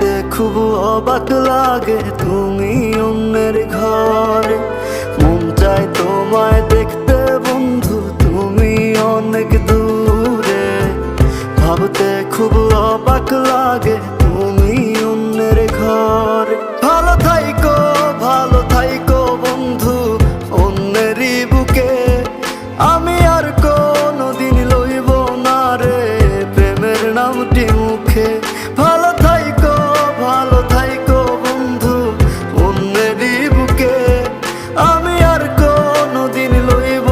ভাবতে খুব অবাক লাগে তুমি অন্যের ঘরে। মন চায় তোমায় দেখতে বন্ধু, তুমি অনেক দূরে। ভাবতে খুব অবাক লাগে তুমি অন্যের ঘরে। ভালো থাইকো বন্ধু অন্যেরই বুকে। আমি আর কোনোদিন লইব না রে প্রেমের নামটি মুখে। ভালো থাইকো বন্ধু অন্যেরই বুকে। আমি আর কোনোদিন লইব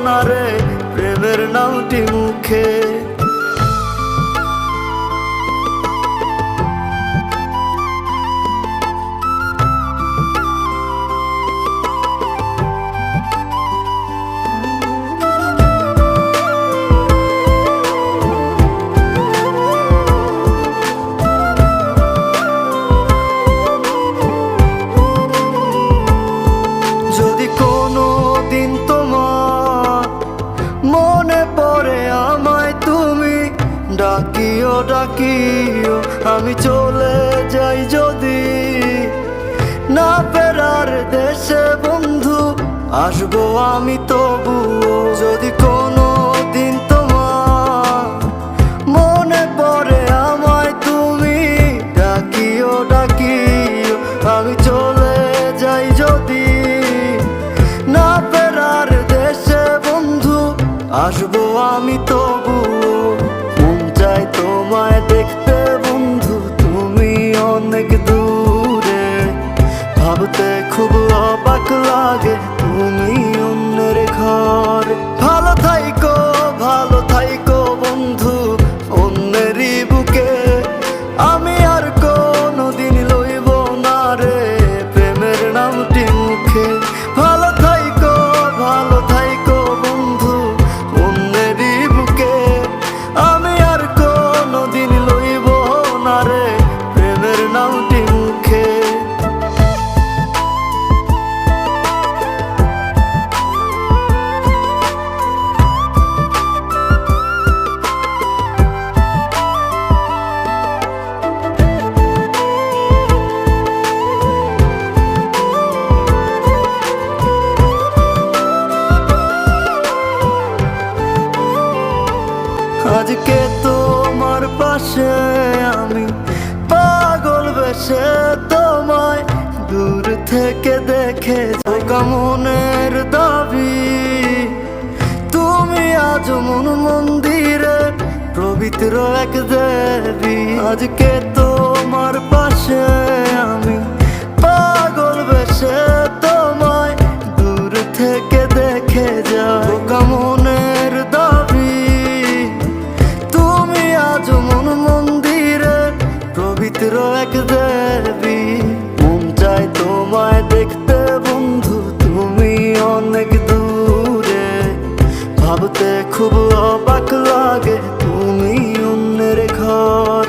না রে প্রেমের নামটি মুখে। যদি কোনো দিন তোমার মনে পড়ে আমায় তুমি ডাকিও আমি চলে যাই যদি না ফেরার দেশে বন্ধু আসবো আমি তবুও। যদি কোনো দিন তোমার মনে পড়ে আমায় তুমি ডাকিও আমি চলে যাই যদি না ফেরার দেশে বন্ধু আসবো আমি তবুও। মন চায় তোমায় দেখতে বন্ধু, তুমি অনেক দূরে। ভাবতে খুব অবাক লাগে তুমি অন্যের ঘরে। ভালো থাইকো বন্ধু অন্যেরই বুকে। আমি আর কোনোদিন লইব না রে প্রেমের নামটি মুখে। ভালো থাইকো বন্ধু অন্যেরই বুকে। আমি আর কোনোদিন লইব না রে প্রেমের নামটি মুখে। আজকে তোমার পাশে আমি পাগল বেশে তোমায় দূর থেকে দেখে যাই। মনের দাবি তুমি আজ মন মন্দিরে পবিত্র এক দেবী। আজকে তোমার পাশে আমি পাগল বেশে তোমায় দূর থেকে দেখে যাই। মনের দাবি তুমি আজ মন মন্দিরে পবিত্র এক দেবী। মন চায় তোমায় দেখতে বন্ধু, তুমি অনেক দূরে। ভাবতে খুব অবাক লাগে তুমি অন্যের ঘর।